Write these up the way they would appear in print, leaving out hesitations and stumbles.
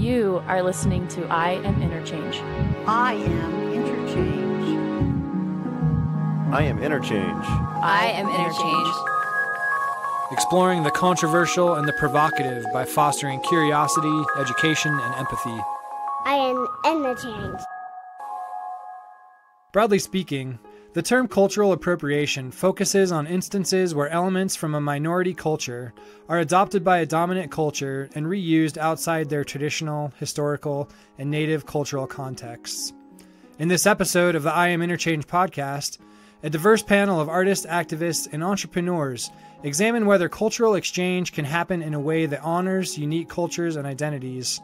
You are listening to I Am Interchange. I Am Interchange. I Am Interchange. I Am Interchange. Exploring the controversial and the provocative by fostering curiosity, education, and empathy. I Am Interchange. Broadly speaking, the term cultural appropriation focuses on instances where elements from a minority culture are adopted by a dominant culture and reused outside their traditional, historical, and native cultural contexts. In this episode of the I Am Interchange podcast, a diverse panel of artists, activists, and entrepreneurs examine whether cultural exchange can happen in a way that honors unique cultures and identities,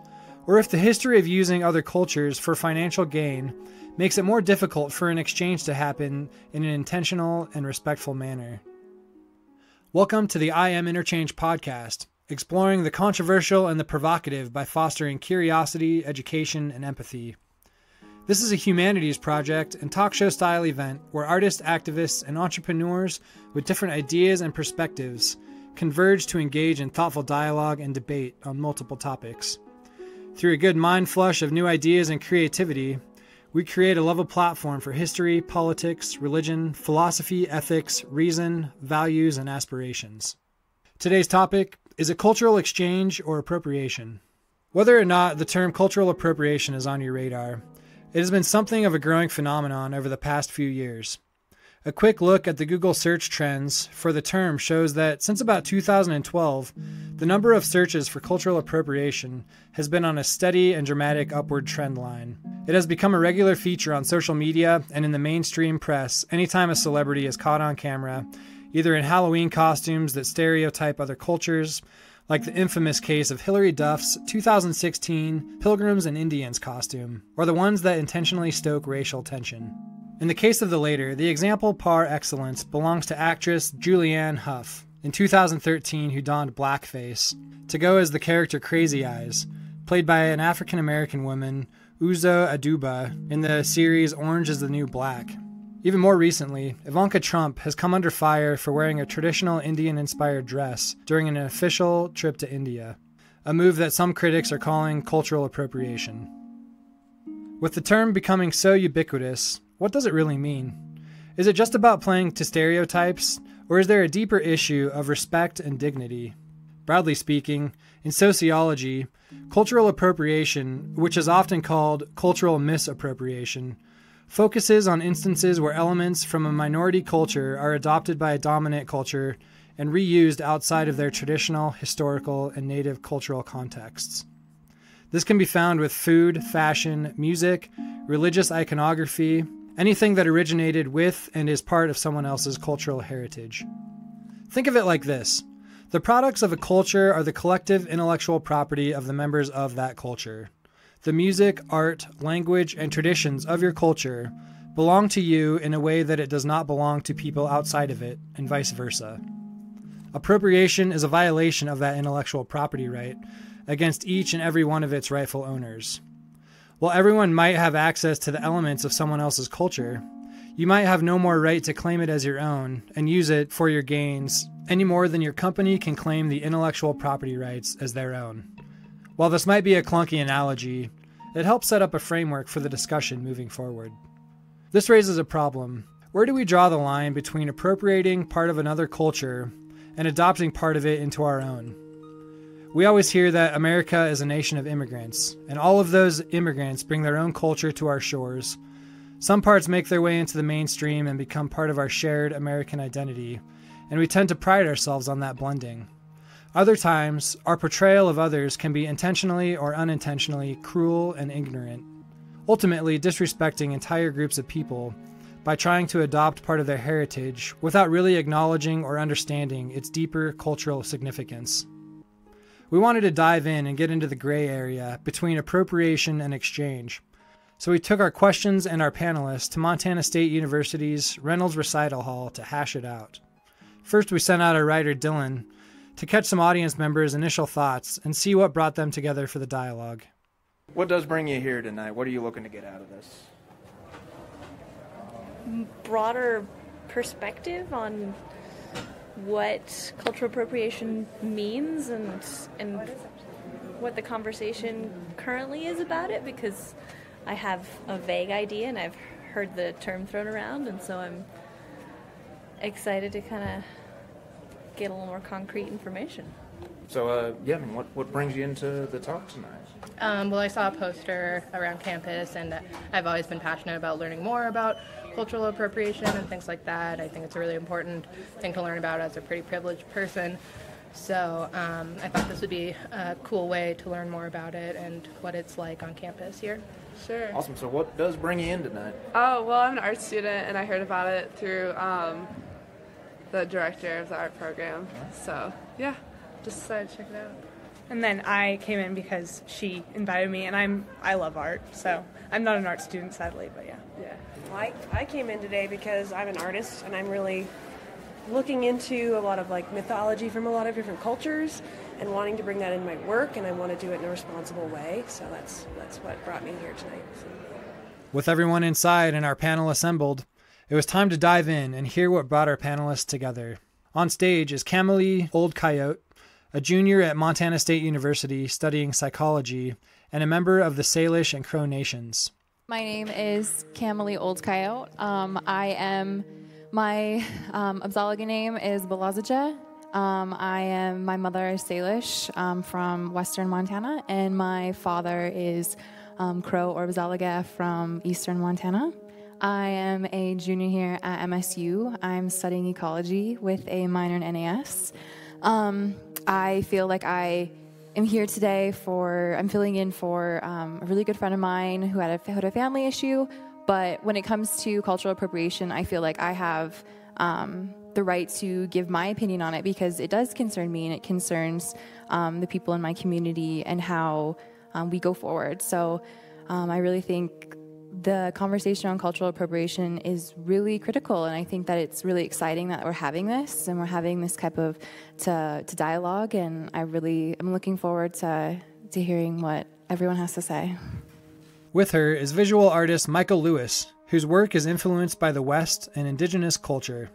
or if the history of using other cultures for financial gain makes it more difficult for an exchange to happen in an intentional and respectful manner. Welcome to the I Am Interchange podcast, exploring the controversial and the provocative by fostering curiosity, education, and empathy. This is a humanities project and talk show style event where artists, activists, and entrepreneurs with different ideas and perspectives converge to engage in thoughtful dialogue and debate on multiple topics. Through a good mind flush of new ideas and creativity, we create a level platform for history, politics, religion, philosophy, ethics, reason, values, and aspirations. Today's topic is a cultural exchange or appropriation. Whether or not the term cultural appropriation is on your radar, it has been something of a growing phenomenon over the past few years. A quick look at the Google search trends for the term shows that since about 2012, the number of searches for cultural appropriation has been on a steady and dramatic upward trend line. It has become a regular feature on social media and in the mainstream press anytime a celebrity is caught on camera, either in Halloween costumes that stereotype other cultures, like the infamous case of Hilary Duff's 2016 Pilgrims and Indians costume, or the ones that intentionally stoke racial tension. In the case of the later, the example par excellence belongs to actress Julianne Hough in 2013, who donned blackface to go as the character Crazy Eyes, played by an African-American woman, Uzo Aduba, in the series Orange is the New Black. Even more recently, Ivanka Trump has come under fire for wearing a traditional Indian-inspired dress during an official trip to India, a move that some critics are calling cultural appropriation. With the term becoming so ubiquitous, what does it really mean? Is it just about playing to stereotypes, or is there a deeper issue of respect and dignity? Broadly speaking, in sociology, cultural appropriation, which is often called cultural misappropriation, focuses on instances where elements from a minority culture are adopted by a dominant culture and reused outside of their traditional, historical, and native cultural contexts. This can be found with food, fashion, music, religious iconography, anything that originated with and is part of someone else's cultural heritage. Think of it like this. The products of a culture are the collective intellectual property of the members of that culture. The music, art, language, and traditions of your culture belong to you in a way that it does not belong to people outside of it, and vice versa. Appropriation is a violation of that intellectual property right against each and every one of its rightful owners. While everyone might have access to the elements of someone else's culture, you might have no more right to claim it as your own and use it for your gains any more than your company can claim the intellectual property rights as their own. While this might be a clunky analogy, it helps set up a framework for the discussion moving forward. This raises a problem. Where do we draw the line between appropriating part of another culture and adopting part of it into our own? We always hear that America is a nation of immigrants, and all of those immigrants bring their own culture to our shores. Some parts make their way into the mainstream and become part of our shared American identity, and we tend to pride ourselves on that blending. Other times, our portrayal of others can be intentionally or unintentionally cruel and ignorant, ultimately disrespecting entire groups of people by trying to adopt part of their heritage without really acknowledging or understanding its deeper cultural significance. We wanted to dive in and get into the gray area between appropriation and exchange, so we took our questions and our panelists to Montana State University's Reynolds Recital Hall to hash it out. First, we sent out our writer Dylan to catch some audience members' initial thoughts and see what brought them together for the dialogue. What does bring you here tonight? What are you looking to get out of this? Broader perspective on what cultural appropriation means and what the conversation currently is about it, because I have a vague idea and I've heard the term thrown around, and so I'm excited to kind of get a little more concrete information. So, what brings you into the talk tonight? Well, I saw a poster around campus, and I've always been passionate about learning more about cultural appropriation and things like that. I think it's a really important thing to learn about as a pretty privileged person. So I thought this would be a cool way to learn more about it and what it's like on campus here. Sure. Awesome. So what does bring you in tonight? Oh, well, I'm an art student, and I heard about it through the director of the art program. So, yeah, just decided to check it out. And then I came in because she invited me, and I love art, so I'm not an art student, sadly, but yeah. Well, I came in today because I'm an artist, and I'm really looking into a lot of mythology from a lot of different cultures and wanting to bring that in my work, and I want to do it in a responsible way, so that's what brought me here tonight. So. With everyone inside and our panel assembled, it was time to dive in and hear what brought our panelists together. On stage is Camille Old Coyote, a junior at Montana State University studying psychology and a member of the Salish and Crow Nations. My name is Camille Old Coyote. My Abzaliga name is Balazija. My mother is Salish from western Montana, and my father is Crow or Abzaliga from eastern Montana. I am a junior here at MSU. I'm studying ecology with a minor in NAS. I feel like I am here today I'm filling in for a really good friend of mine who had a family issue. But when it comes to cultural appropriation, I feel like I have the right to give my opinion on it because it does concern me and it concerns the people in my community and how we go forward. So I really think the conversation on cultural appropriation is really critical, and I think that it's really exciting that we're having this and we're having this type of to dialogue, and I'm looking forward to hearing what everyone has to say. With her is visual artist Michael Lewis, whose work is influenced by the West and indigenous culture.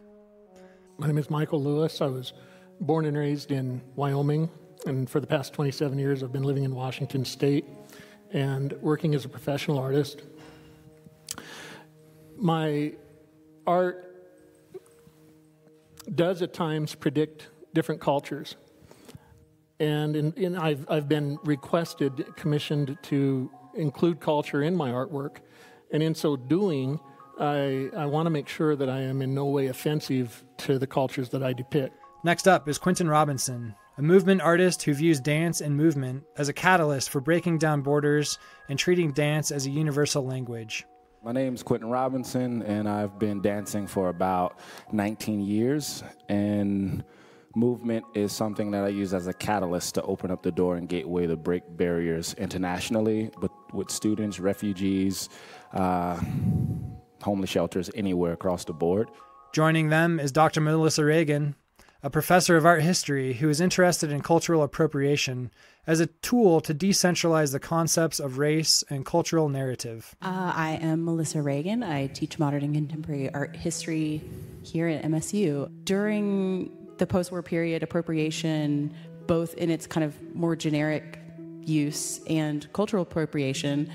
My name is Michael Lewis. I was born and raised in Wyoming, and for the past 27 years I've been living in Washington State and working as a professional artist. My art does at times predict different cultures, and I've been commissioned to include culture in my artwork, and in so doing, I want to make sure that I am in no way offensive to the cultures that I depict. Next up is Quentin Robinson, a movement artist who views dance and movement as a catalyst for breaking down borders and treating dance as a universal language. My name's Quentin Robinson, and I've been dancing for about 19 years, and movement is something that I use as a catalyst to open up the door and gateway to break barriers internationally with students, refugees, homeless shelters, anywhere across the board. Joining them is Dr. Melissa Reagan, a professor of art history who is interested in cultural appropriation as a tool to decentralize the concepts of race and cultural narrative. I am Melissa Reagan. I teach modern and contemporary art history here at MSU. During the post-war period, appropriation, both in its kind of more generic use and cultural appropriation,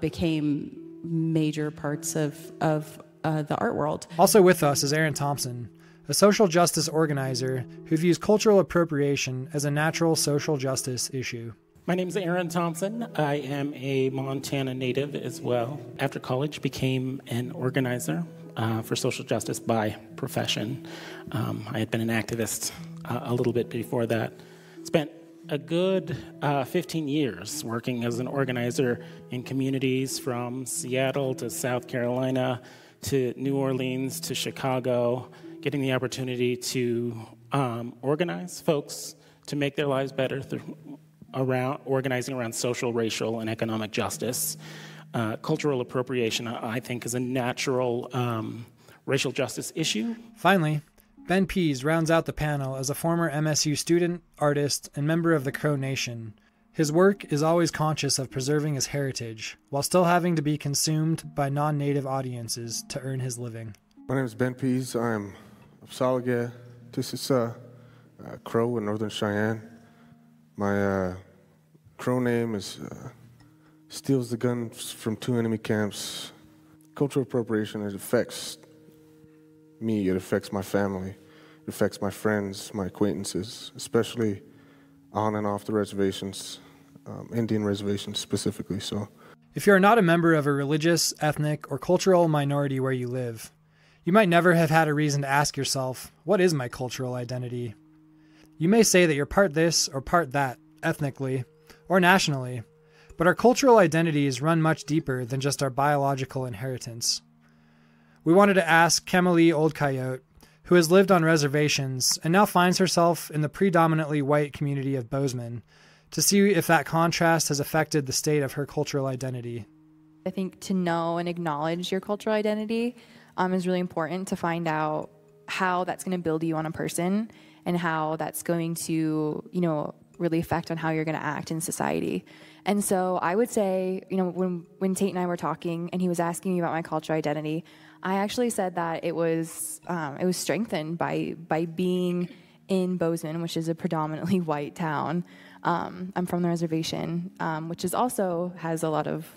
became major parts of the art world. Also with us is Aaron Thompson, a social justice organizer who views cultural appropriation as a natural social justice issue. My name is Aaron Thompson. I am a Montana native as well. After college, became an organizer for social justice by profession. I had been an activist a little bit before that. Spent a good 15 years working as an organizer in communities from Seattle to South Carolina to New Orleans to Chicago, getting the opportunity to organize folks to make their lives better through organizing around social, racial, and economic justice. Cultural appropriation, I think, is a natural racial justice issue. Finally, Ben Pease rounds out the panel as a former MSU student, artist, and member of the Crow Nation. His work is always conscious of preserving his heritage, while still having to be consumed by non-native audiences to earn his living. My name is Ben Pease. I'm Abzaliga. This is Crow in Northern Cheyenne. My Crow name is steals the guns from 2 enemy camps. Cultural appropriation, it affects me, it affects my family, it affects my friends, my acquaintances, especially on and off the reservations, Indian reservations specifically. So, if you're not a member of a religious, ethnic, or cultural minority where you live, you might never have had a reason to ask yourself, what is my cultural identity? You may say that you're part this or part that, ethnically or nationally, but our cultural identities run much deeper than just our biological inheritance. We wanted to ask Kemali Old Coyote, who has lived on reservations and now finds herself in the predominantly white community of Bozeman, to see if that contrast has affected the state of her cultural identity. I think to know and acknowledge your cultural identity is really important to find out how that's going to build you on a person and how that's going to, really affect on how you're going to act in society. And so I would say, when Tate and I were talking and he was asking me about my cultural identity, I actually said that it was strengthened by being in Bozeman, which is a predominantly white town. I'm from the reservation, which is also has a lot of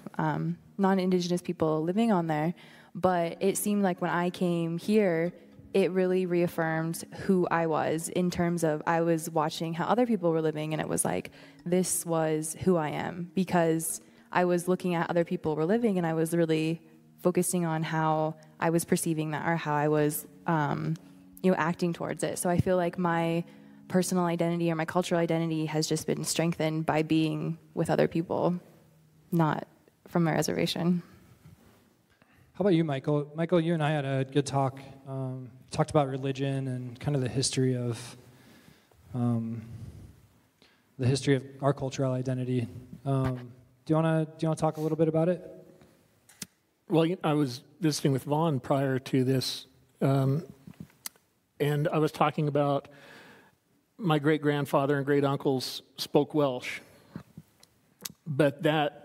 non-Indigenous people living on there. But it seemed like when I came here, it really reaffirmed who I was in terms of I was watching how other people were living, and it was like, this was who I am, because I was looking at other people were living, and I was really focusing on how I was perceiving that or how I was, acting towards it. So I feel like my personal identity or my cultural identity has just been strengthened by being with other people, not from my reservation. How about you, Michael? Michael, you and I had a good talk. Talked about religion and kind of the history of our cultural identity. Do you want to talk a little bit about it? Well, I was visiting with Vaughn prior to this, and I was talking about my great-grandfather and great-uncles spoke Welsh, but that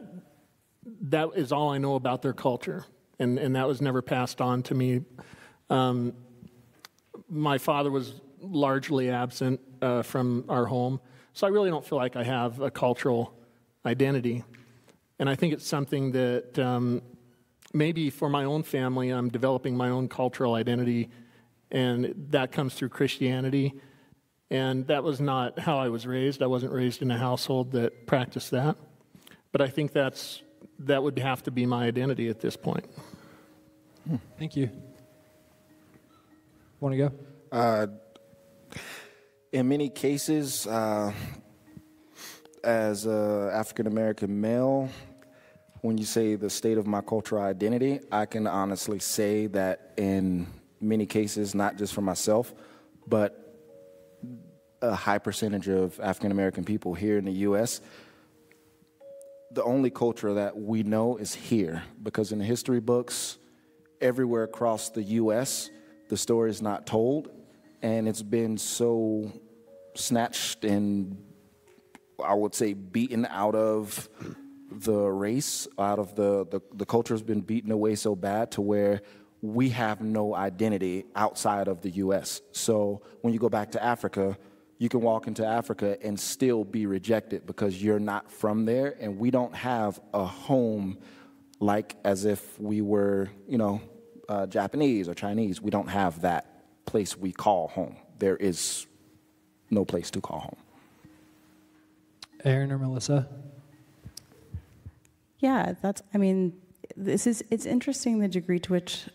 is all I know about their culture, and that was never passed on to me. My father was largely absent from our home, so I really don't feel like I have a cultural identity. And I think it's something that maybe for my own family, I'm developing my own cultural identity, and that comes through Christianity. And that was not how I was raised. I wasn't raised in a household that practiced that. But I think that would have to be my identity at this point. Thank you. Want to go? In many cases, as an African-American male, when you say the state of my cultural identity, I can honestly say that in many cases, not just for myself, but a high percentage of African-American people here in the U.S., the only culture that we know is here, because in the history books, everywhere across the U.S., the story is not told, and it's been so snatched and, I would say, beaten out of the race, out of the culture has been beaten away so bad to where we have no identity outside of the U.S. So when you go back to Africa, you can walk into Africa and still be rejected because you're not from there, and we don't have a home like as if we were, Japanese or Chinese. We don't have that place we call home. There is no place to call home. Aaron or Melissa? Yeah, it's interesting the degree to which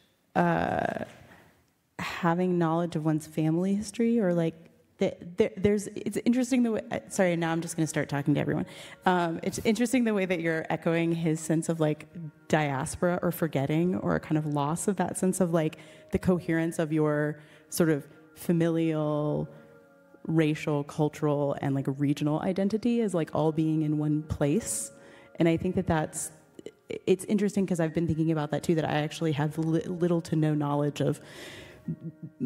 having knowledge of one's family history or it's interesting the way, sorry, now I'm just going to start talking to everyone. It's interesting the way that you're echoing his sense of diaspora or forgetting or a kind of loss of that sense of the coherence of your sort of familial, racial, cultural, and regional identity as all being in one place. And I think it's interesting because I've been thinking about that too, that I actually have little to no knowledge of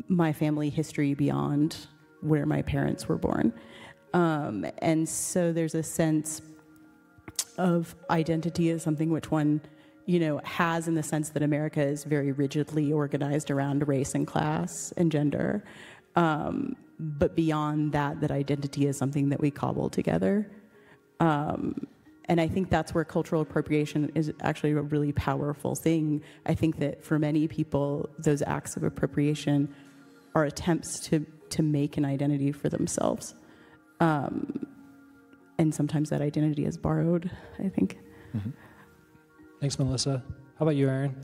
my family history beyond where my parents were born. And so there's a sense of identity as something which one, has in the sense that America is very rigidly organized around race and class and gender. But beyond that identity is something that we cobble together. And I think that's where cultural appropriation is actually a really powerful thing. I think that for many people, those acts of appropriation are attempts to make an identity for themselves. And sometimes that identity is borrowed, I think. Mm-hmm. Thanks, Melissa. How about you, Aaron?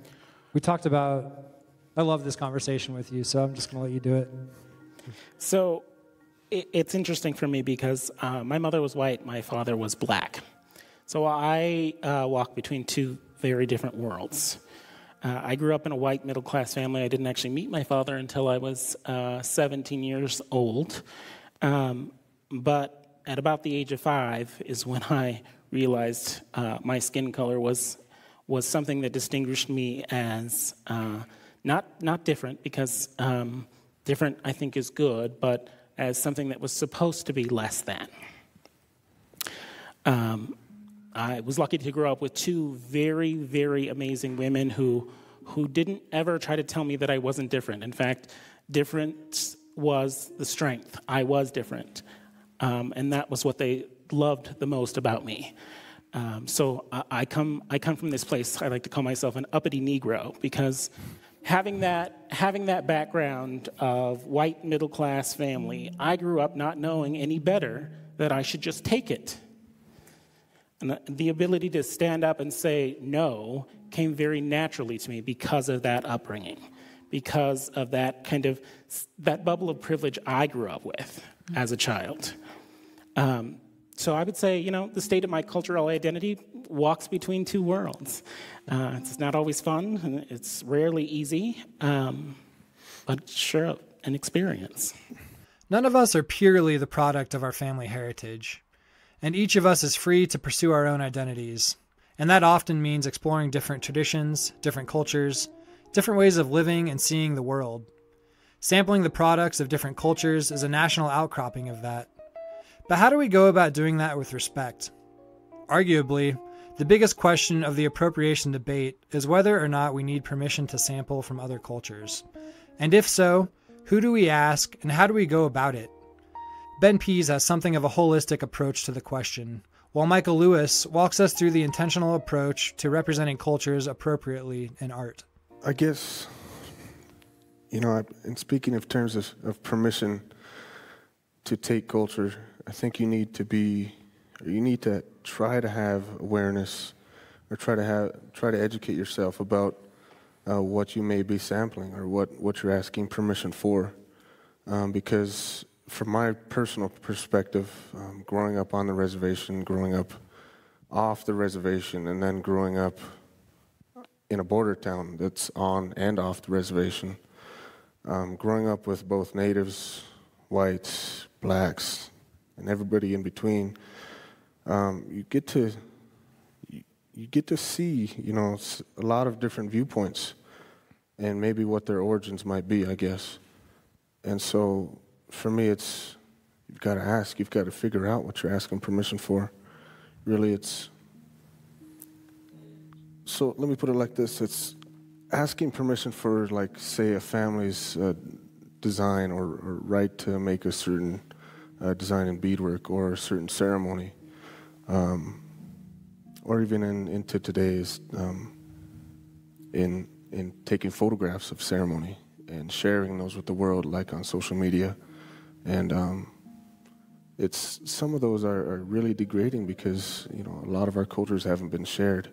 We talked about, I love this conversation with you, so I'm just going to let you do it. So it's interesting for me because my mother was white, my father was black. So I walk between two very different worlds. I grew up in a white middle-class family. I didn't actually meet my father until I was 17 years old. But at about the age of 5 is when I realized my skin color was something that distinguished me as not different, because different I think is good, but as something that was supposed to be less than. I was lucky to grow up with two very, very amazing women who didn't ever try to tell me that I wasn't different. In fact, different was the strength. I was different. And that was what they loved the most about me. So I come from this place. I like to call myself an uppity Negro, because having that background of white middle class family, I grew up not knowing any better that I should just take it. And the ability to stand up and say no came very naturally to me because of that upbringing, because of that that bubble of privilege I grew up with as a child. So I would say, the state of my cultural identity walks between two worlds. It's not always fun, and it's rarely easy, but sure, an experience. None of us are purely the product of our family heritage, and each of us is free to pursue our own identities. And that often means exploring different traditions, different cultures, different ways of living and seeing the world. Sampling the products of different cultures is a national outcropping of that. But how do we go about doing that with respect? Arguably, the biggest question of the appropriation debate is whether or not we need permission to sample from other cultures. And if so, who do we ask and how do we go about it? Ben Pease has something of a holistic approach to the question, while Michael Lewis walks us through the intentional approach to representing cultures appropriately in art. I guess, in speaking of terms of permission to take culture, I think you need to try to have awareness, or try to educate yourself about what you may be sampling or what you're asking permission for. Because from my personal perspective, growing up on the reservation, growing up off the reservation, and then growing up in a border town that's on and off the reservation, growing up with both natives, whites, blacks, and everybody in between, you get to see, a lot of different viewpoints, and maybe what their origins might be, I guess. And so, for me, you've got to ask, you've got to figure out what you're asking permission for. Really, so let me put it like this: it's asking permission for, like, say, a family's design or right to make a certain design in beadwork or a certain ceremony, or even into today's in taking photographs of ceremony and sharing those with the world, like on social media. And some of those are really degrading because a lot of our cultures haven't been shared,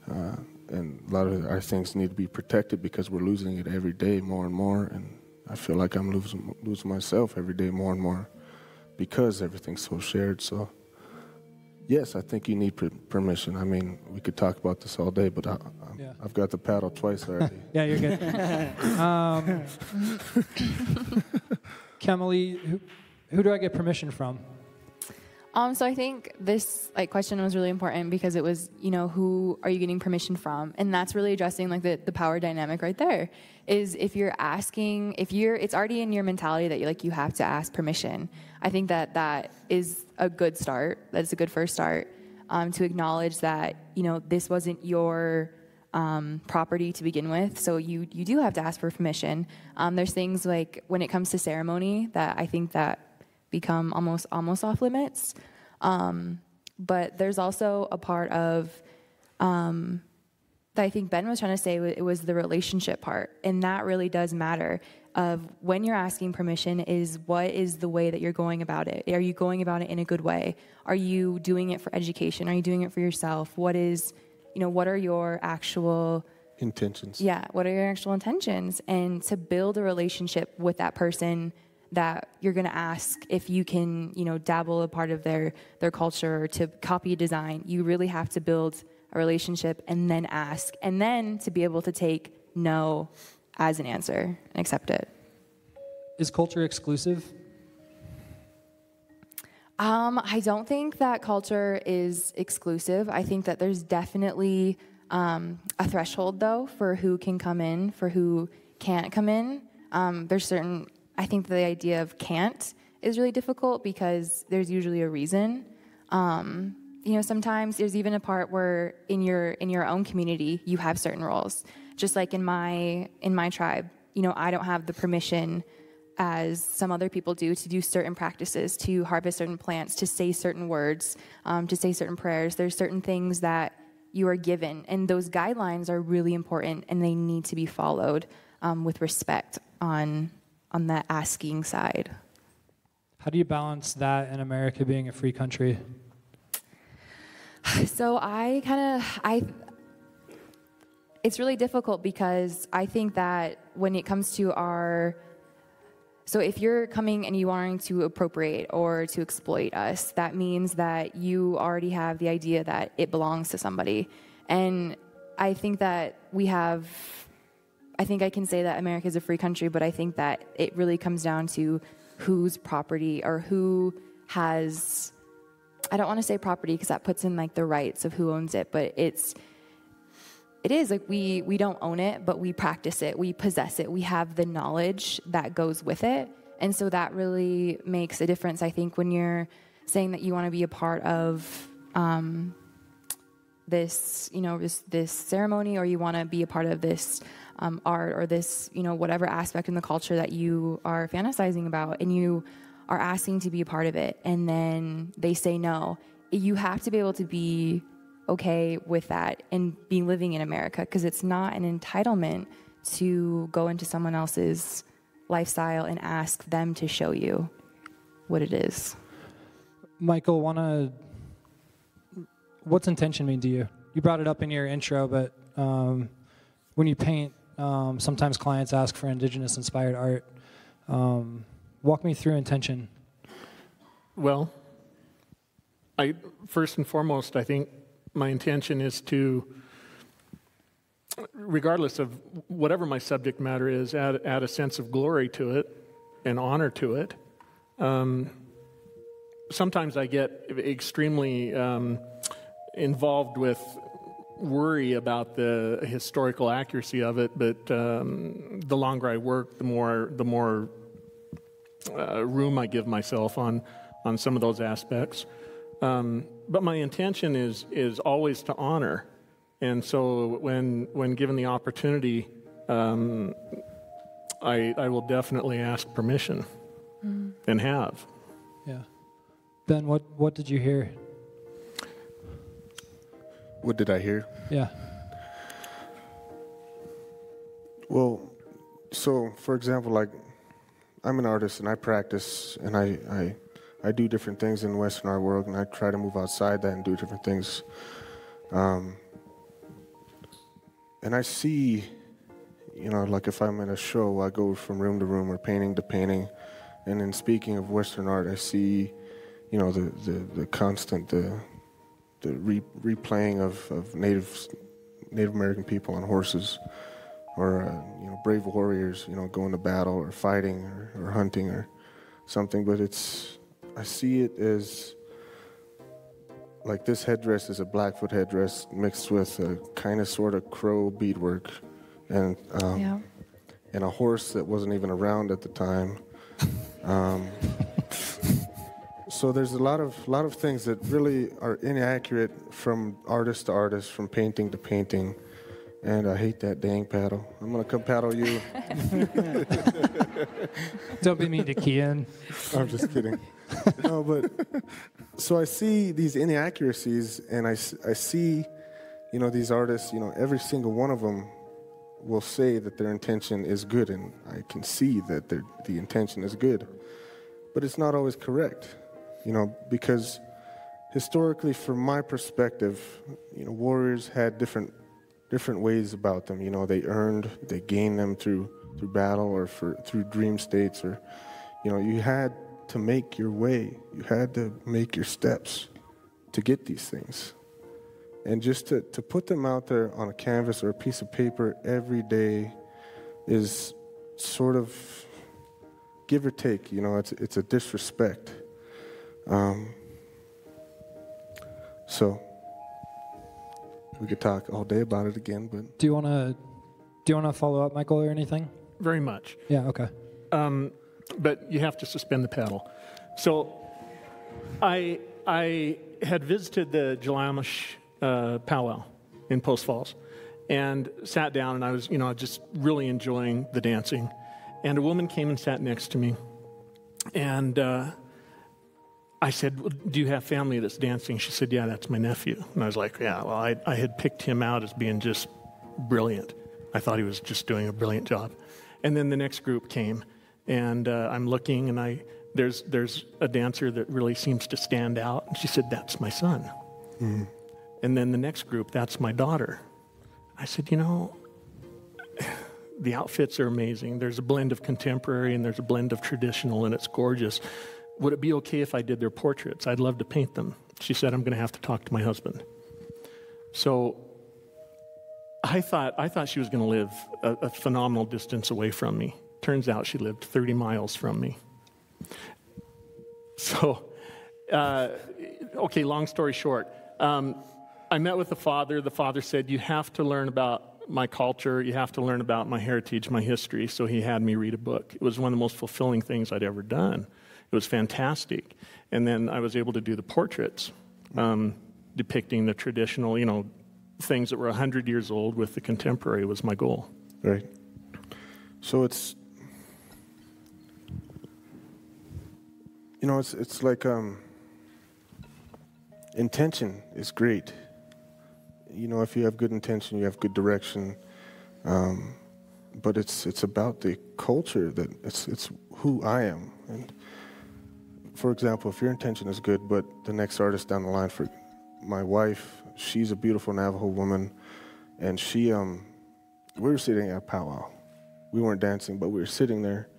and a lot of our things need to be protected because we're losing it every day more and more. And I feel like I'm losing myself every day more and more, because everything's so shared. So, yes, I think you need permission. I mean, we could talk about this all day, but I've got the paddle twice already. Yeah, you're good. Kemily, who do I get permission from? So I think this question was really important because it was, who are you getting permission from? And that's really addressing the power dynamic right there. Is if you're asking, it's already in your mentality that you have to ask permission. I think that is a good start. That's a good first start, to acknowledge that, this wasn't your property to begin with. So you do have to ask for permission. There's things like when it comes to ceremony that I think that become almost off limits. But there's also a part of that I think Ben was trying to say, it was the relationship part. And that really does matter. Of when you're asking permission is what is the way that you're going about it? Are you going about it in a good way? Are you doing it for education? Are you doing it for yourself? What are your actual intentions? Yeah, what are your actual intentions? And to build a relationship with that person that you're going to ask if you can, dabble a part of their culture or to copy a design, you really have to build a relationship and then ask, and then to be able to take no as an answer and accept it. Is culture exclusive? I don't think that culture is exclusive. I think that there's definitely a threshold, though, for who can come in, for who can't come in. I think the idea of can't is really difficult because there's usually a reason. Sometimes there's even a part where in your own community you have certain roles. Just like in my tribe, I don't have the permission as some other people do to do certain practices, to harvest certain plants, to say certain words, to say certain prayers. There's certain things that you are given, and those guidelines are really important, and they need to be followed with respect on that asking side. How do you balance that in America being a free country? So it's really difficult because I think that when it comes to so if you're coming and you wanting to appropriate or to exploit us, that means that you already have the idea that it belongs to somebody. And I think that I think I can say that America is a free country, but I think that it really comes down to whose property or who has, I don't want to say property because that puts in like the rights of who owns it, but it is like we don't own it, but we practice it, we possess it, we have the knowledge that goes with it. And so that really makes a difference, I think, when you're saying that you want to be a part of this ceremony, or you want to be a part of this art or this, whatever aspect in the culture that you are fantasizing about, and you are asking to be a part of it, and then they say no. You have to be able to be okay with that and be living in America, because it's not an entitlement to go into someone else's lifestyle and ask them to show you what it is. Michael, what's intention mean to you? You brought it up in your intro, but when you paint, sometimes clients ask for indigenous inspired art. Walk me through intention. Well, first and foremost, I think my intention is to, regardless of whatever my subject matter is, add a sense of glory to it and honor to it. Sometimes I get extremely involved with worry about the historical accuracy of it, but the longer I work, the more room I give myself on some of those aspects. But my intention is always to honor, and so when given the opportunity, I will definitely ask permission, and have. Yeah. Ben, what did you hear? What did I hear? Yeah. Well, so for example, like I'm an artist and I practice and I do different things in the Western art world, and I try to move outside that and do different things. And I see, like if I'm in a show, I go from room to room or painting to painting. And in speaking of Western art, I see, the constant, the replaying of Native American people on horses, or brave warriors, going to battle or fighting or hunting or something. But I see it as like this headdress is a Blackfoot headdress mixed with a kind of sort of crow beadwork, and a horse that wasn't even around at the time. So there's a lot of things that really are inaccurate from artist to artist, from painting to painting. And I hate that dang paddle. I'm going to come paddle you. Don't be mean to Kian. I'm just kidding. No, but so I see these inaccuracies, and I see, these artists, every single one of them will say that their intention is good, and I can see that the intention is good. But it's not always correct, because historically, from my perspective, warriors had different ways about them. They gained them through battle or through dream states, or, you had to make your way. You had to make your steps to get these things. And just to put them out there on a canvas or a piece of paper every day is sort of give or take. It's a disrespect. So we could talk all day about it again, but Do you want to follow up, Michael, or anything? Very much. Yeah. Okay. But you have to suspend the pedal. So I had visited the Jalamish powwow in Post Falls and sat down, and I was, just really enjoying the dancing. And a woman came and sat next to me, and I said, well, do you have family that's dancing? She said, yeah, that's my nephew. And I was like, yeah, well, I had picked him out as being just brilliant. I thought he was just doing a brilliant job. And then the next group came, and I'm looking, and there's a dancer that really seems to stand out. And she said, that's my son. Mm-hmm. And then the next group, that's my daughter. I said, the outfits are amazing. There's a blend of contemporary and there's a blend of traditional, and it's gorgeous. Would it be okay if I did their portraits? I'd love to paint them. She said, I'm going to have to talk to my husband. So I thought she was going to live a phenomenal distance away from me. Turns out she lived 30 miles from me. So, okay, long story short. I met with the father. The father said, you have to learn about my culture. You have to learn about my heritage, my history. So he had me read a book. It was one of the most fulfilling things I'd ever done. It was fantastic. And then I was able to do the portraits, depicting the traditional, things that were 100 years old with the contemporary was my goal. Right. So it's like intention is great. If you have good intention, you have good direction. But it's about the culture that it's who I am. And for example, if your intention is good, but the next artist down the line, for my wife, she's a beautiful Navajo woman, and we were sitting at a powwow. We weren't dancing, but we were sitting there,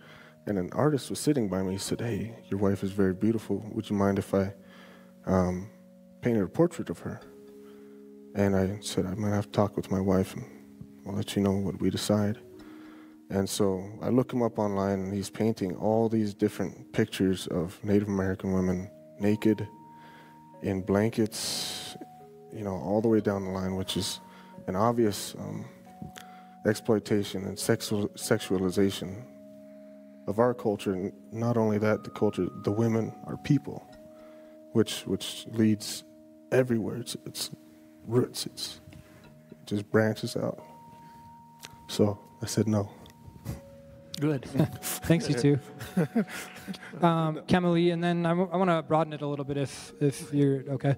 and an artist was sitting by me. He said, hey, your wife is very beautiful. Would you mind if I painted a portrait of her? And I said, I'm going to have to talk with my wife, and I'll let you know what we decide. And so I look him up online, and he's painting all these different pictures of Native American women naked, in blankets, all the way down the line, which is an obvious exploitation and sexualization of our culture. And not only that, the culture, the women are people, which leads everywhere. It's roots. It just branches out. So I said no. Good. Thanks, you two. Camille, and then I want to broaden it a little bit if you're okay.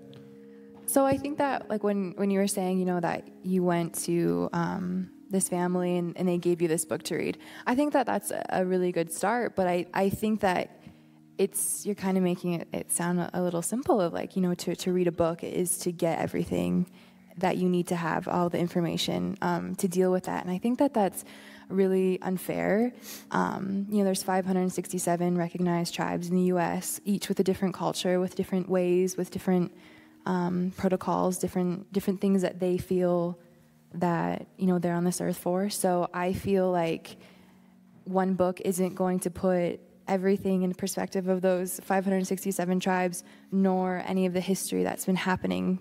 So I think that, like, when you were saying, that you went to this family and they gave you this book to read, I think that that's a really good start. But I think that you're kind of making it sound a little simple of, like, to read a book is to get everything that you need to have, all the information to deal with that. And I think that that's really unfair. There's 567 recognized tribes in the U.S., each with a different culture, with different ways, with different protocols, different things that they feel that they're on this earth for. So I feel like one book isn't going to put everything in perspective of those 567 tribes, nor any of the history that's been happening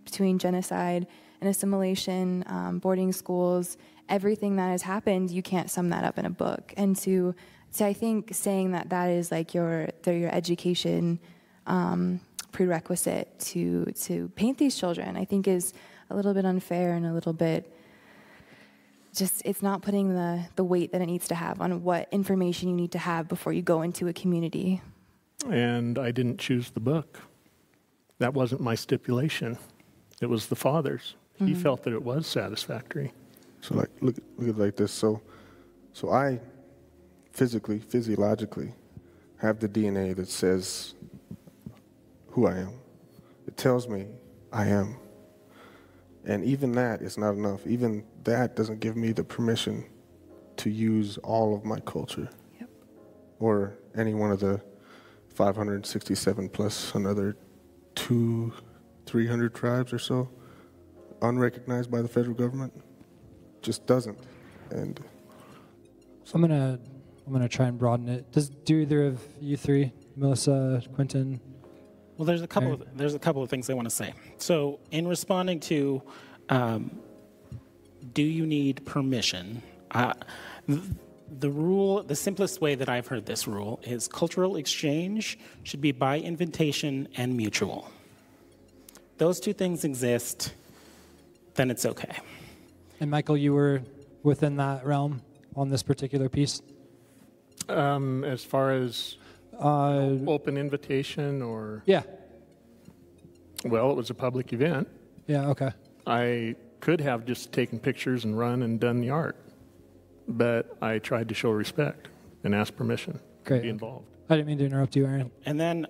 between genocide and assimilation, boarding schools, everything that has happened. You can't sum that up in a book. And so I think saying that is like your education prerequisite to paint these children, I think is a little bit unfair and a little bit just, it's not putting the weight that it needs to have on what information you need to have before you go into a community. and I didn't choose the book. That wasn't my stipulation. It was the Father's. Mm-hmm. He felt that it was satisfactory. So like, look at it like this. So I physiologically have the DNA that says who I am. It tells me I am. And even that is not enough. Even that doesn't give me the permission to use all of my culture. Yep. Or any one of the 567 plus another 200-300 tribes or so, unrecognized by the federal government. Just doesn't. And so I'm gonna try and broaden it. Do either of you three, Melissa, Quentin? Well, there's a couple of things I want to say. So, in responding to, do you need permission? The simplest way that I've heard this rule is cultural exchange should be by invitation and mutual. Those two things exist, then it's okay. And Michael, you were within that realm on this particular piece? As far as open invitation or? Yeah. Well, it was a public event. Yeah, okay. I could have just taken pictures and run and done the art, but I tried to show respect and ask permission to be involved. I didn't mean to interrupt you, Aaron. And then,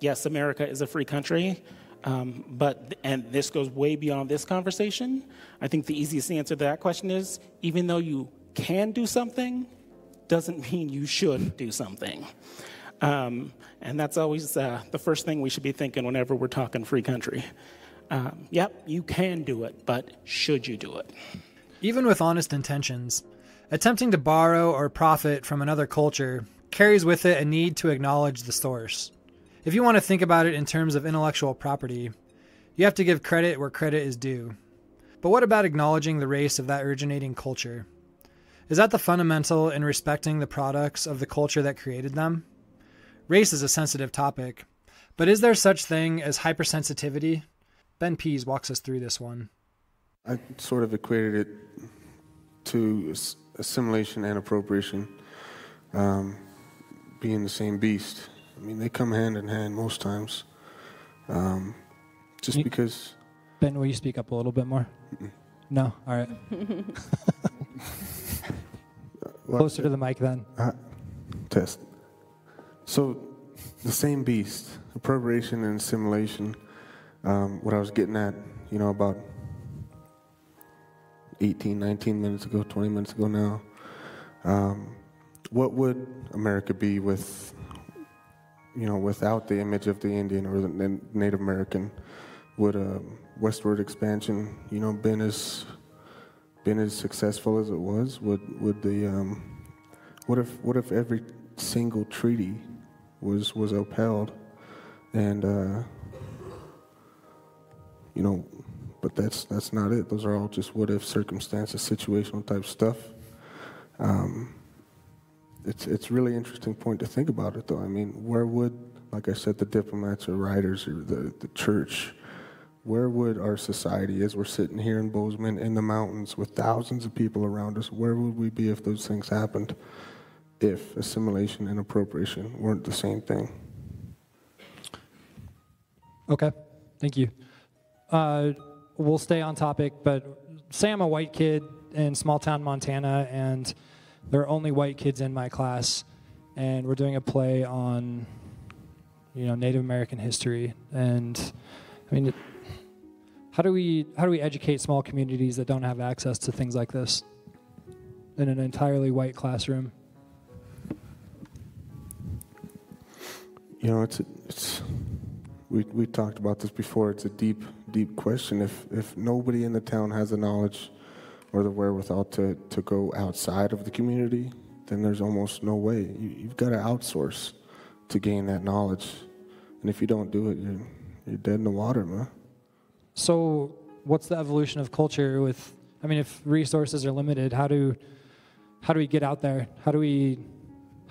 yes, America is a free country, and this goes way beyond this conversation. I think the easiest answer to that question is, even though you can do something, doesn't mean you should do something. And that's always the first thing we should be thinking whenever we're talking free country. Yep, you can do it, but should you do it? Even with honest intentions, attempting to borrow or profit from another culture carries with it a need to acknowledge the source. If you want to think about it in terms of intellectual property, you have to give credit where credit is due. But what about acknowledging the race of that originating culture? Is that the fundamental in respecting the products of the culture that created them? Race is a sensitive topic, but is there such thing as hypersensitivity? Ben Pease walks us through this one. I sort of equated it to assimilation and appropriation being the same beast. I mean, they come hand in hand most times. Because... Ben, will you speak up a little bit more? Mm-mm. No? All right. Closer to the mic then. Test. So, the same beast, appropriation and assimilation, what I was getting at, about 18, 19 minutes ago, 20 minutes ago now, what would America be without the image of the Indian or the Native American? Would westward expansion, been as successful as it was? What if every single treaty was upheld, and but that's not it. Those are all just what if circumstances, situational type stuff. It's really interesting point to think about it, though. I mean, where would, like I said, the diplomats or writers or the church, where would our society, as we're sitting here in Bozeman in the mountains with thousands of people around us, where would we be if those things happened? If assimilation and appropriation weren't the same thing. Okay, thank you. We'll stay on topic, but say I'm a white kid in small town Montana, and there are only white kids in my class, and we're doing a play on, Native American history. And I mean, how do we educate small communities that don't have access to things like this in an entirely white classroom? We talked about this before. It's a deep question. If nobody in the town has the knowledge or the wherewithal to go outside of the community, then there's almost no way. You've got to outsource to gain that knowledge. And if you don't do it, you're dead in the water, man. So what's the evolution of culture if resources are limited, how do we get out there? How do we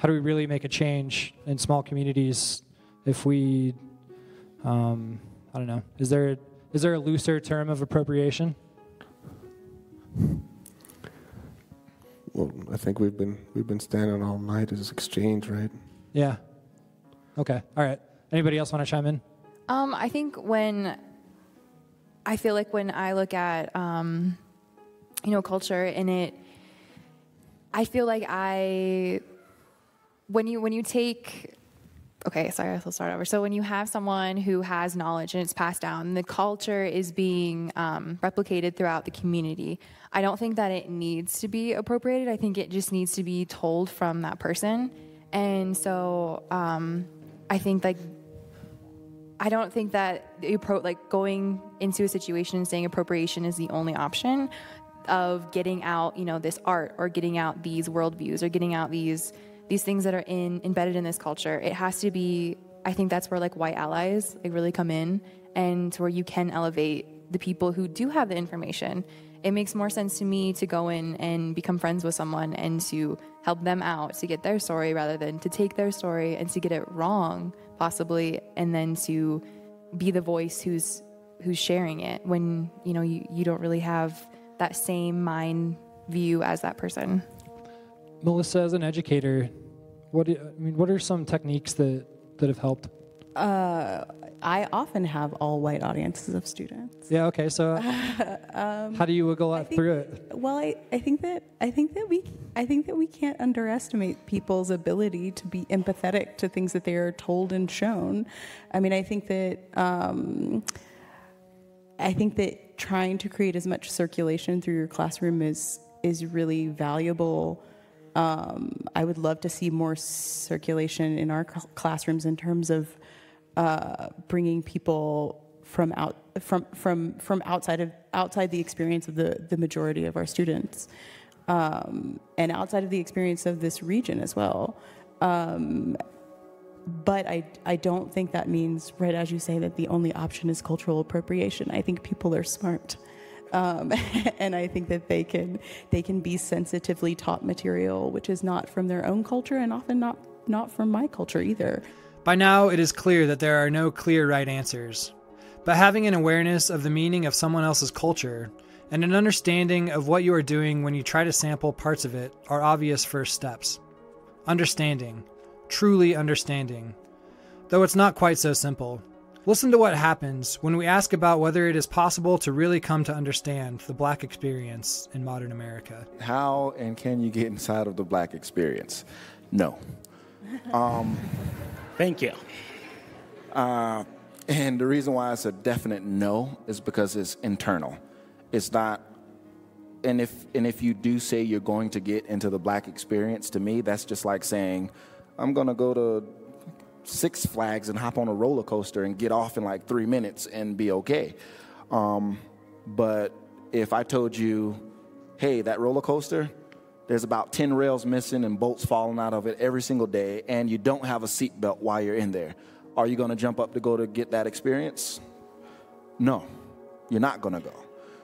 really make a change in small communities if we, I don't know, is there a looser term of appropriation? Well, I think we've been standing all night as exchange, right? Yeah. Okay. All right. Anybody else want to chime in? I think I feel like when I look at, culture in it, I feel like when you take, okay, sorry, I'll start over. So when you have someone who has knowledge and it's passed down, the culture is being replicated throughout the community. I don't think that it needs to be appropriated. I think it just needs to be told from that person. And so I think I don't think that going into a situation and saying appropriation is the only option of getting out, this art or getting out these worldviews or getting out these things that are embedded in this culture. It has to be, I think that's where white allies really come in, and to where you can elevate the people who do have the information. It makes more sense to me to go in and become friends with someone and to help them out to get their story rather than to take their story and to get it wrong possibly, and then to be the voice who's sharing it when you don't really have that same mind view as that person. Melissa, as an educator, what are some techniques that have helped? I often have all white audiences of students. Yeah. Okay. So, how do you wiggle through it? Well, I think that we can't underestimate people's ability to be empathetic to things that they are told and shown. I mean, I think that trying to create as much circulation through your classroom is really valuable. I would love to see more circulation in our classrooms in terms of bringing people from outside the experience of the majority of our students, and outside of the experience of this region as well. But I don't think that means, right as you say, that the only option is cultural appropriation. I think people are smart. And I think that they can be sensitively taught material which is not from their own culture, and often not from my culture either. By now, it is clear that there are no clear right answers. But having an awareness of the meaning of someone else's culture and an understanding of what you are doing when you try to sample parts of it are obvious first steps. Understanding. Truly understanding. Though it's not quite so simple. Listen to what happens when we ask about whether it is possible to really come to understand the Black experience in modern America. How and can you get inside of the Black experience? No. Thank you. And the reason why it's a definite no is because it's internal. It's not, and if you do say you're going to get into the Black experience, to me, that's just like saying, I'm going to go to Six Flags and hop on a roller coaster and get off in like 3 minutes and be okay. But if I told you, hey, that roller coaster, there's about 10 rails missing and bolts falling out of it every single day, and you don't have a seatbelt while you're in there, are you going to jump up to go to get that experience? No, you're not going to go.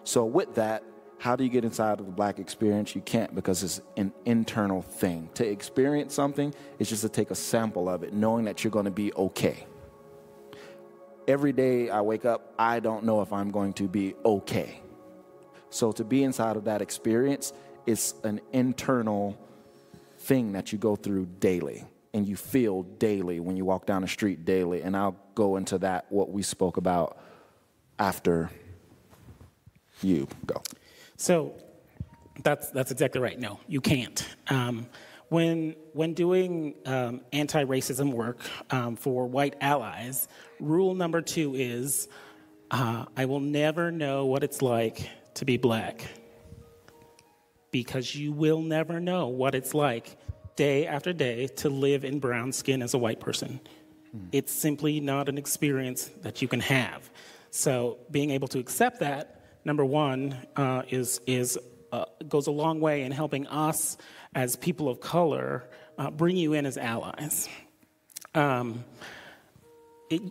So with that, how do you get inside of the Black experience? You can't, because it's an internal thing. To experience something is just to take a sample of it, knowing that you're going to be okay. Every day I wake up, I don't know if I'm going to be okay. So to be inside of that experience, it's an internal thing that you go through daily and you feel daily when you walk down the street daily. And I'll go into that, what we spoke about, after you go. So that's exactly right. No, you can't. When doing anti-racism work for white allies, rule number 2 is I will never know what it's like to be Black, because you will never know what it's like day after day to live in brown skin as a white person. It's simply not an experience that you can have. So being able to accept that, number 1, goes a long way in helping us as people of color bring you in as allies.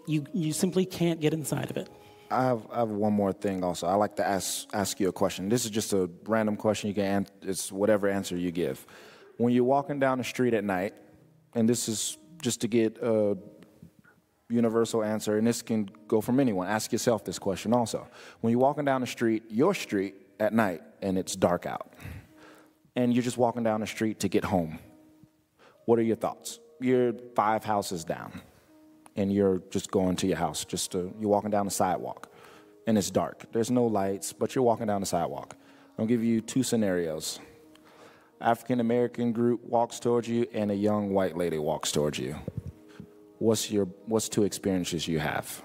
You simply can't get inside of it. I have one more thing also. I like to ask you a question. This is just a random question. You can it's whatever answer you give. When you're walking down the street at night, and this is just to get a universal answer, and this can go from anyone. Ask yourself this question also. When you're walking down the street, your street at night, and it's dark out, and you're just walking down the street to get home, what are your thoughts? You're 5 houses down. and you're just going to your house. You're walking down the sidewalk, and it's dark. There's no lights, but you're walking down the sidewalk. I'll give you two scenarios. African-American group walks towards you, and a young white lady walks towards you. What's two experiences you have?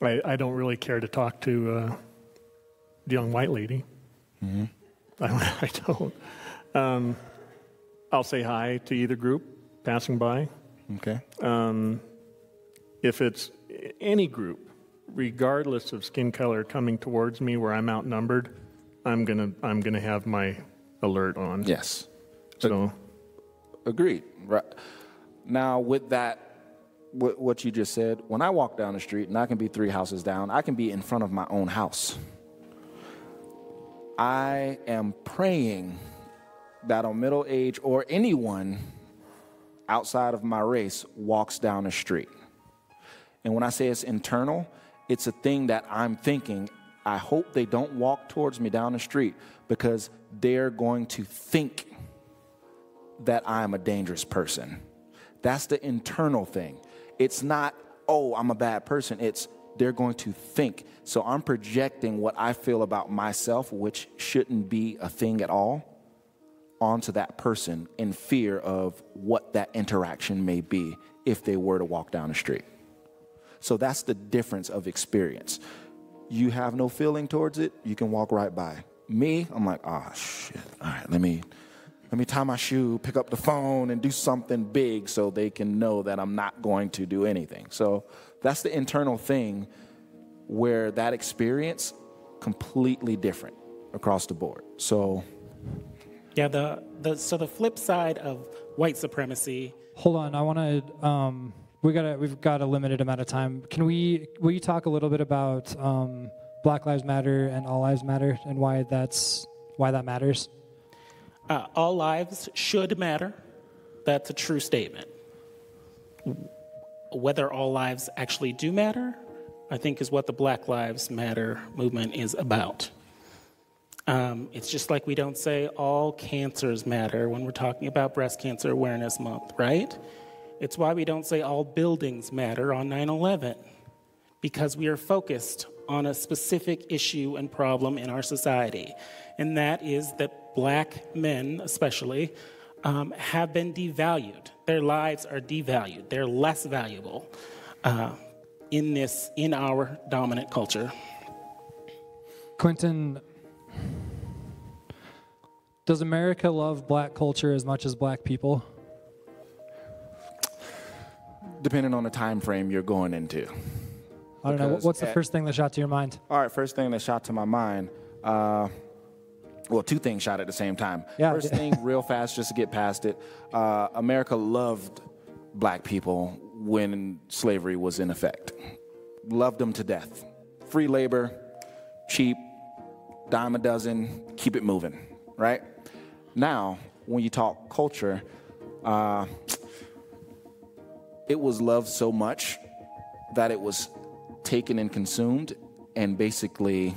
I don't really care to talk to the young white lady. Mm-hmm. I don't. I'll say hi to either group passing by. Okay. If it's any group, regardless of skin color, coming towards me where I'm outnumbered, I'm gonna have my alert on. Yes. So. Agreed. Right. Now, with that, what you just said, when I walk down the street, and I can be 3 houses down, I can be in front of my own house. I am praying that a middle age or anyone outside of my race walks down the street. And when I say it's internal, it's a thing that I'm thinking, I hope they don't walk towards me down the street because they're going to think that I'm a dangerous person. That's the internal thing. It's not, oh, I'm a bad person. It's they're going to think. So I'm projecting what I feel about myself, which shouldn't be a thing at all, onto that person in fear of what that interaction may be if they were to walk down the street. So that's the difference of experience. You have no feeling towards it, you can walk right by. Me, I'm like, oh, shit. All right, let me tie my shoe, pick up the phone, and do something big so they can know that I'm not going to do anything. So that's the internal thing where that experience completely different across the board. So yeah, so the flip side of white supremacy. Hold on, I want to. We've got a limited amount of time. Will you talk a little bit about Black Lives Matter and All Lives Matter and why that matters? All lives should matter. That's a true statement. Whether all lives actually do matter, I think is what the Black Lives Matter movement is about. It's just like we don't say all cancers matter when we're talking about Breast Cancer Awareness Month, right? It's why we don't say all buildings matter on 9/11, because we are focused on a specific issue and problem in our society, and that is that Black men, especially, have been devalued. Their lives are devalued. They're less valuable in our dominant culture. Quentin, does America love Black culture as much as Black people? Depending on the time frame you're going into. I don't know. What's the first thing that shot to your mind? All right, first thing that shot to my mind, well, two things shot at the same time. Yeah. First thing, real fast, just to get past it, America loved Black people when slavery was in effect. Loved them to death. Free labor, cheap, dime a dozen, keep it moving, right? Now, when you talk culture, it was loved so much that it was taken and consumed and basically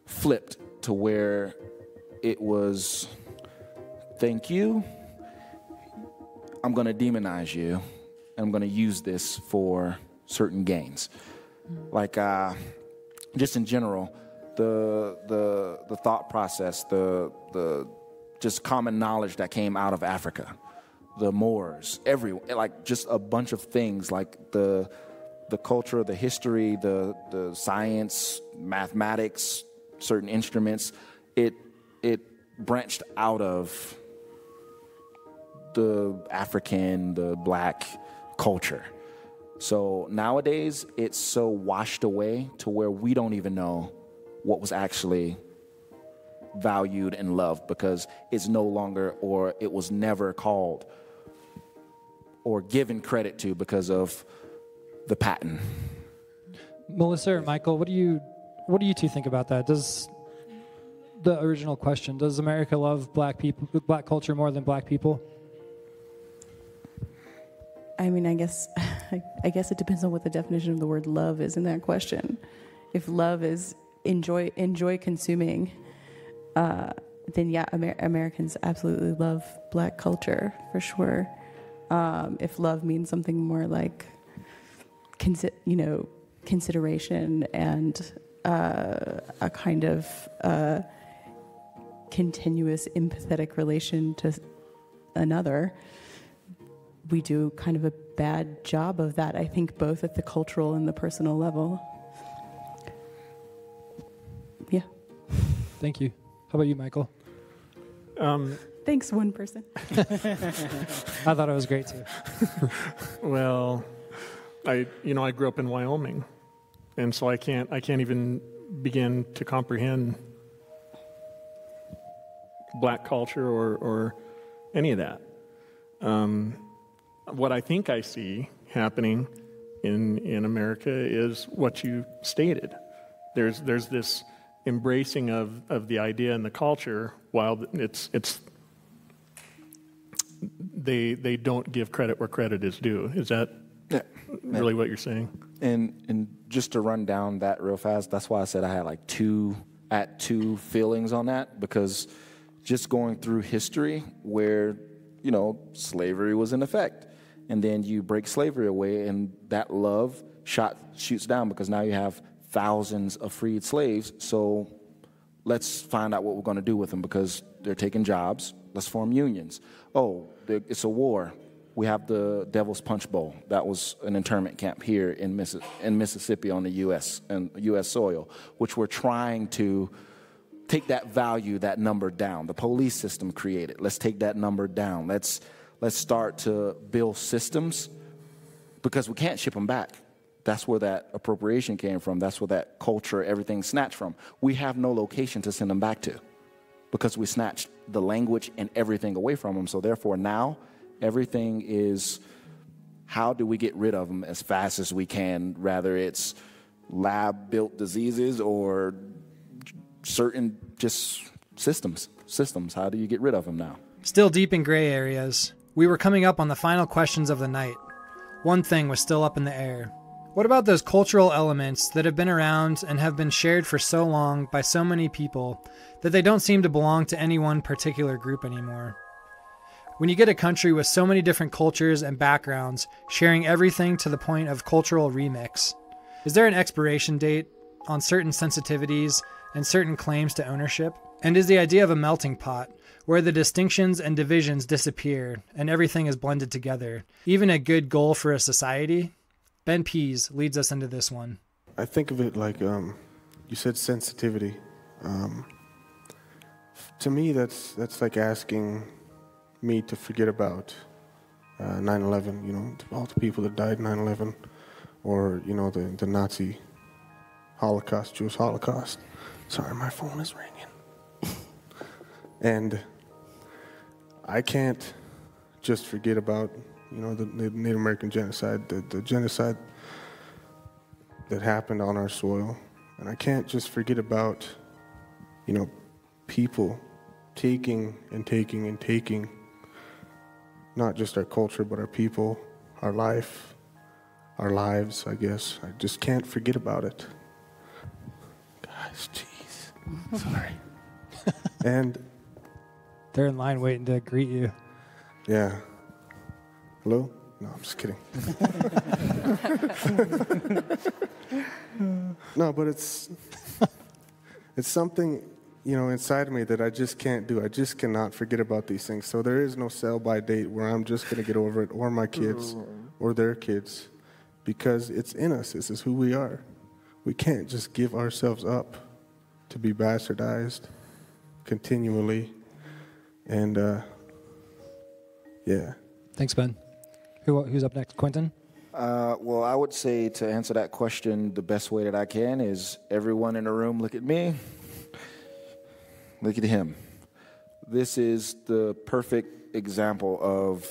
flipped to where it was, thank you, I'm going to demonize you, and I'm going to use this for certain gains. Like, just in general, the thought process, the just common knowledge that came out of Africa, the Moors, like just a bunch of things, like the culture, the history, the science, mathematics, certain instruments, it branched out of the African, the Black culture. So nowadays, it's so washed away to where we don't even know what was actually valued and loved, because it's no longer, or it was never called or given credit to because of the patent. Melissa or Michael, what do you two think about that? Does the original question, does America love Black people, Black culture more than Black people? I mean, I guess it depends on what the definition of the word love is in that question. If love is enjoy consuming, then yeah, Americans absolutely love Black culture for sure. If love means something more like consideration and a kind of continuous empathetic relation to another, we do kind of a bad job of that, I think, both at the cultural and the personal level. Yeah. Thank you. How about you, Michael? Thanks, one person. I thought it was great too. Well, I grew up in Wyoming, and so I can't even begin to comprehend Black culture or any of that. What I think I see happening in America is what you stated. There's this embracing of the idea and the culture, while they don't give credit where credit is due. Is that really what you're saying? And just to run down that real fast, that's why I said I had like two feelings on that, because just going through history where, slavery was in effect, and then you break slavery away and that love shoots down because now you have thousands of freed slaves. So let's find out what we're going to do with them because they're taking jobs. Let's form unions. Oh, it's a war. We have the Devil's Punch Bowl. That was an internment camp here in Mississippi on the U.S. and U.S. soil, which we're trying to take that value, that number down. The police system created. Let's take that number down. Let's start to build systems because we can't ship them back. That's where that appropriation came from. That's where that culture, everything snatched from. We have no location to send them back to because we snatched the language and everything away from them. So therefore now everything is how do we get rid of them as fast as we can, rather it's lab-built diseases or certain just systems. How do you get rid of them now? Still deep in gray areas, we were coming up on the final questions of the night. One thing was still up in the air. What about those cultural elements that have been around and have been shared for so long by so many people that they don't seem to belong to any one particular group anymore? When you get a country with so many different cultures and backgrounds sharing everything to the point of cultural remix, is there an expiration date on certain sensitivities and certain claims to ownership? And is the idea of a melting pot, where the distinctions and divisions disappear and everything is blended together, even a good goal for a society? Ben Pease leads us into this one. I think of it like, you said sensitivity. To me, that's like asking me to forget about 9/11, all the people that died in 9/11, or, the Nazi Holocaust, Jewish Holocaust. Sorry, my phone is ringing. And I can't just forget about, the Native American genocide, the genocide that happened on our soil. And I can't just forget about, people taking and taking and taking, not just our culture, but our people, our life, our lives, I guess. I just can't forget about it. Guys, jeez. Sorry. And they're in line waiting to greet you. Yeah. Hello? No, I'm just kidding. No, but it's something, inside of me that I just can't do. I just cannot forget about these things. So there is no sell-by date where I'm just going to get over it, or my kids, or their kids, because it's in us. This is who we are. We can't just give ourselves up to be bastardized continually. And, yeah. Thanks, Ben. Who's up next? Quentin? Well, I would say to answer that question the best way that I can is everyone in the room look at me. Look at him. This is the perfect example of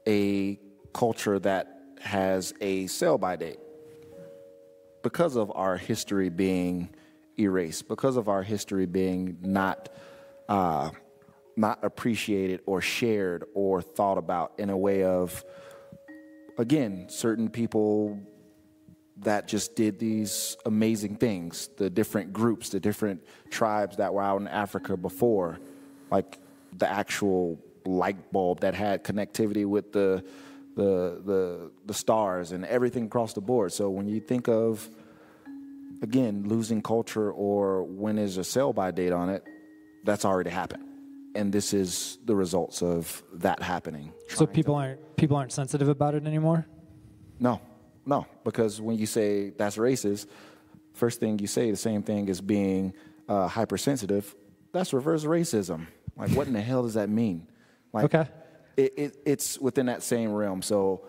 a culture that has a sell-by date. Because of our history being erased, because of our history being not appreciated or shared or thought about in a way of, again, certain people that just did these amazing things. The different groups, the different tribes that were out in Africa before, like the actual light bulb that had connectivity with the stars and everything across the board. So when you think of, again, losing culture or when is a sell-by date on it, that's already happened. And this is the results of that happening. So people aren't sensitive about it anymore? No, because when you say that's racist, first thing you say, the same thing as being hypersensitive, that's reverse racism. Like, what in the hell does that mean? Like, okay. It's within that same realm. So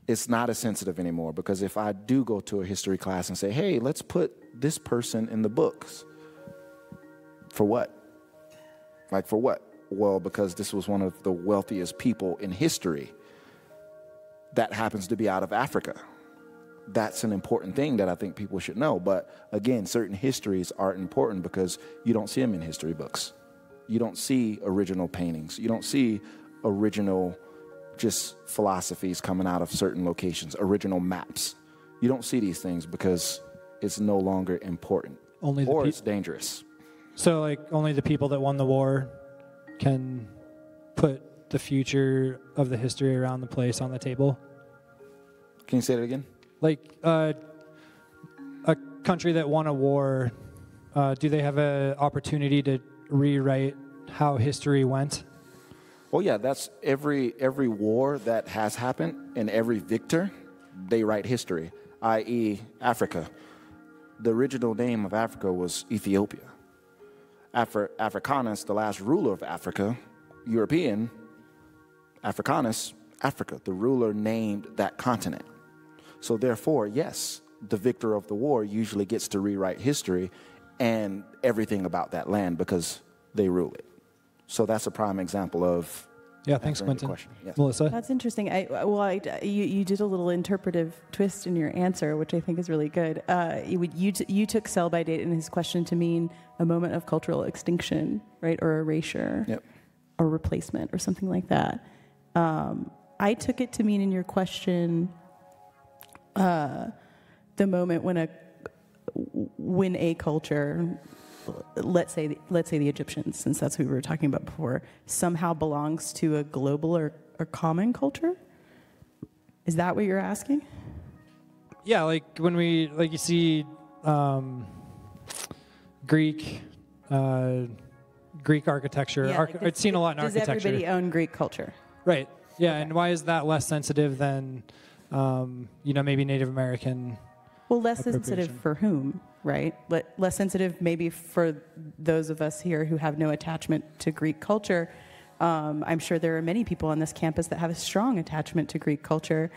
it's not as sensitive anymore, because if I do go to a history class and say, hey, let's put this person in the books, for what? Like, for what? Well, because this was one of the wealthiest people in history that happens to be out of Africa. That's an important thing that I think people should know. But again, certain histories are important because you don't see them in history books. You don't see original paintings. You don't see original just philosophies coming out of certain locations, original maps. You don't see these things because it's no longer important, or it's dangerous. So, like, only the people that won the war can put the future of the history around the place on the table? Can you say that again? Like, a country that won a war, do they have an opportunity to rewrite how history went? Well, yeah, that's every war that has happened, and every victor, they write history, i.e. Africa. The original name of Africa was Ethiopia. Africanus, the last ruler of Africa, European, Africanus, Africa, the ruler named that continent. So therefore, yes, the victor of the war usually gets to rewrite history and everything about that land because they rule it. So that's a prime example of. Yeah, thanks, Quentin. Yes. Melissa? That's interesting. You did a little interpretive twist in your answer, which I think is really good. You took sell by date in his question to mean a moment of cultural extinction, right, or erasure, yep, or replacement, or something like that. I took it to mean in your question the moment when a culture, let's say the Egyptians, since that's who we were talking about before, somehow belongs to a global or common culture? Is that what you're asking? Yeah, like when you see Greek architecture. Yeah, I've seen a lot in architecture. Does everybody own Greek culture? Right. Yeah, okay. And why is that less sensitive than maybe Native American? Well, less sensitive for whom, right? Less sensitive maybe for those of us here who have no attachment to Greek culture. I'm sure there are many people on this campus that have a strong attachment to Greek culture.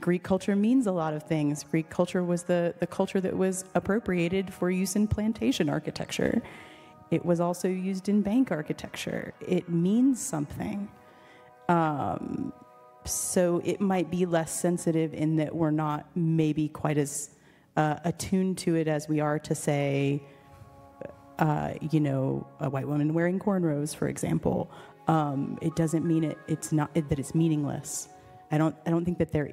Greek culture means a lot of things. Greek culture was the culture that was appropriated for use in plantation architecture. It was also used in bank architecture. It means something. So it might be less sensitive in that we're not maybe quite as attuned to it as we are to, say, a white woman wearing cornrows, for example. It doesn't mean that it's meaningless. I don't think that there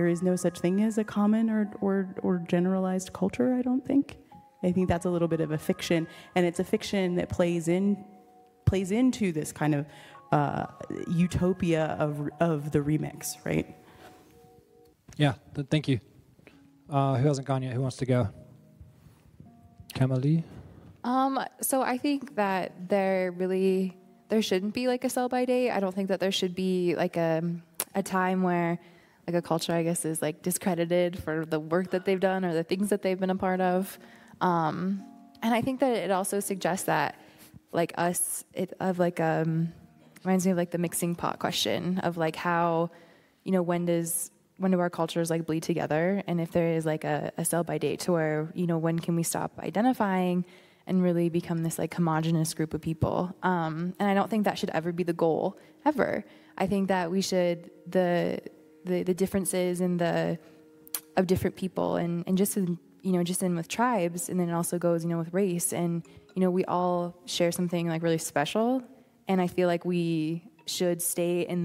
is no such thing as a common or generalized culture. I don't think. I think that's a little bit of a fiction, and it's a fiction that plays into this kind of utopia of the remix, right? Yeah, thank you. Who hasn't gone yet? Who wants to go? Kamali? So I think that there shouldn't be like a sell by date. I don't think that there should be like a time where like a culture, I guess, is like discredited for the work that they've done or the things that they've been a part of. And I think that it also suggests that like us, reminds me of like the mixing pot question of like how, when do our cultures like bleed together? And if there is like a sell by date to where, when can we stop identifying and really become this like homogenous group of people? And I don't think that should ever be the goal, ever. I think that we should, the differences of different people and just in with tribes, and then it also goes, with race, and, we all share something like really special. And I feel like we should stay in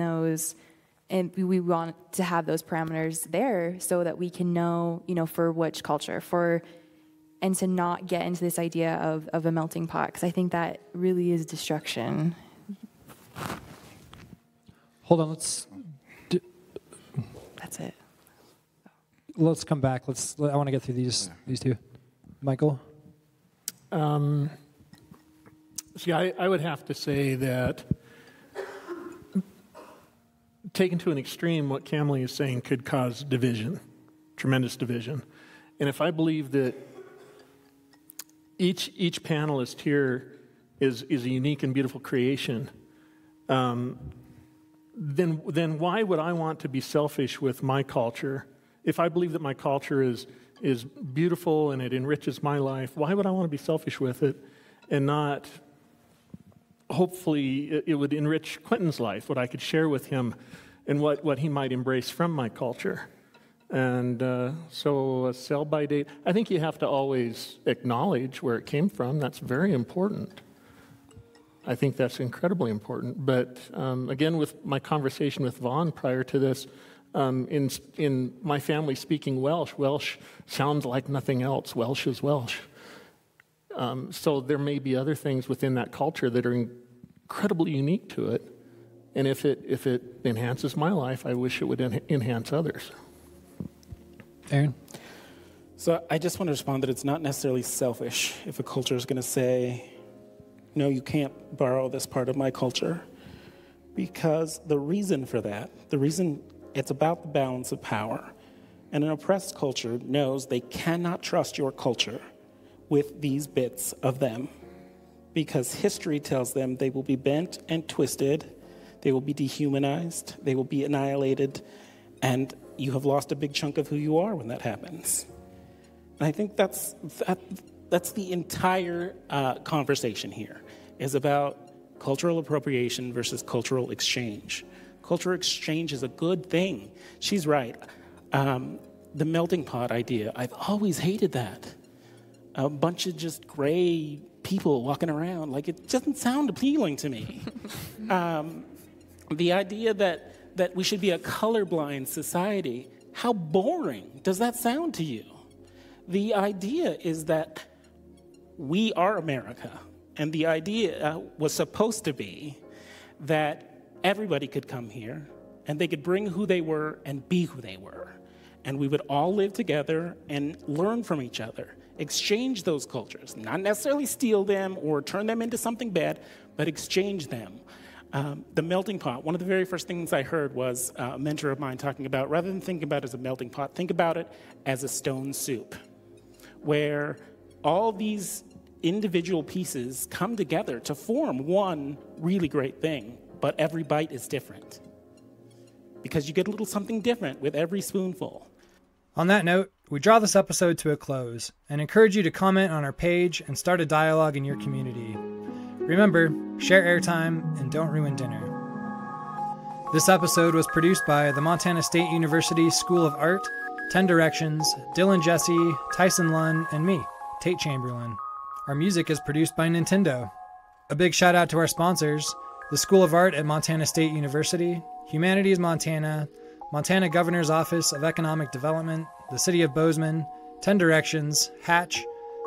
and we want to have those parameters there so that we can know, for which culture, and to not get into this idea of a melting pot, because I think that really is destruction. Hold on, That's it. Let's come back. I want to get through these two. Michael? See, I would have to say that taken to an extreme, what Kamali is saying could cause division, tremendous division. And if I believe that each panelist here is a unique and beautiful creation, then why would I want to be selfish with my culture? If I believe that my culture is beautiful and it enriches my life, why would I want to be selfish with it and not, hopefully, it would enrich Quentin's life, what I could share with him and what he might embrace from my culture. And so a sell-by date, I think you have to always acknowledge where it came from. That's very important. I think that's incredibly important. But again, with my conversation with Vaughn prior to this, in my family speaking Welsh sounds like nothing else. Welsh is Welsh. So there may be other things within that culture that are incredibly unique to it. And if it enhances my life, I wish it would enhance others. Aaron? So I just want to respond that it's not necessarily selfish if a culture is going to say, no, you can't borrow this part of my culture. Because the reason for that, it's about the balance of power. And an oppressed culture knows they cannot trust your culture with these bits of them. Because history tells them they will be bent and twisted, they will be dehumanized, they will be annihilated, and you have lost a big chunk of who you are when that happens. And I think that's the entire conversation here, is about cultural appropriation versus cultural exchange. Cultural exchange is a good thing. She's right. The melting pot idea, I've always hated that. A bunch of just gray people walking around, like, it doesn't sound appealing to me. The idea that we should be a colorblind society, how boring does that sound to you? The idea is that we are America, and the idea was supposed to be that everybody could come here, and they could bring who they were and be who they were. And we would all live together and learn from each other, exchange those cultures, not necessarily steal them or turn them into something bad, but exchange them. The melting pot, one of the very first things I heard was a mentor of mine talking about, rather than thinking about it as a melting pot, think about it as a stone soup, where all these individual pieces come together to form one really great thing, but every bite is different. Because you get a little something different with every spoonful. On that note, we draw this episode to a close and encourage you to comment on our page and start a dialogue in your community. Remember, share airtime and don't ruin dinner. This episode was produced by the Montana State University School of Art, 10 Directions, Dylan Jesse, Tyson Lunn, and me, Tate Chamberlain. Our music is produced by Nintendo. A big shout out to our sponsors, the School of Art at Montana State University, Humanities Montana, Montana Governor's Office of Economic Development, the City of Bozeman, 10 Directions, Hatch,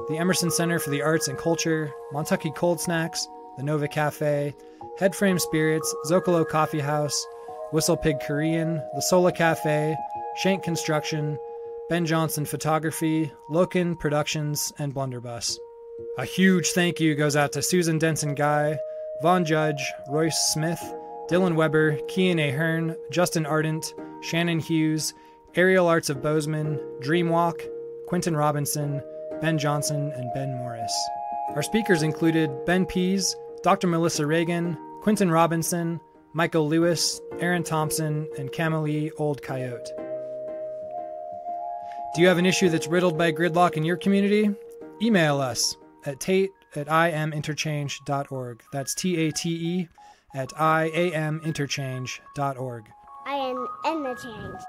the Emerson Center for the Arts and Culture, Montucky Cold Snacks, the Nova Cafe, Headframe Spirits, Zocalo Coffee House, Whistle Pig Korean, the Sola Cafe, Shank Construction, Ben Johnson Photography, Loken Productions, and Blunderbuss. A huge thank you goes out to Susan Denson Guy, Vaughn Judge, Royce Smith, Dylan Weber, Kean Ahern, Justin Ardent, Shannon Hughes, Aerial Arts of Bozeman, Dreamwalk, Quentin Robinson, Ben Johnson, and Ben Morris. Our speakers included Ben Pease, Dr. Melissa Reagan, Quentin Robinson, Michael Lewis, Aaron Thompson, and Kamali Old Coyote. Do you have an issue that's riddled by gridlock in your community? Email us at tate@iaminterchange.org. That's TATE @iaminterchange.org. I am Interchange.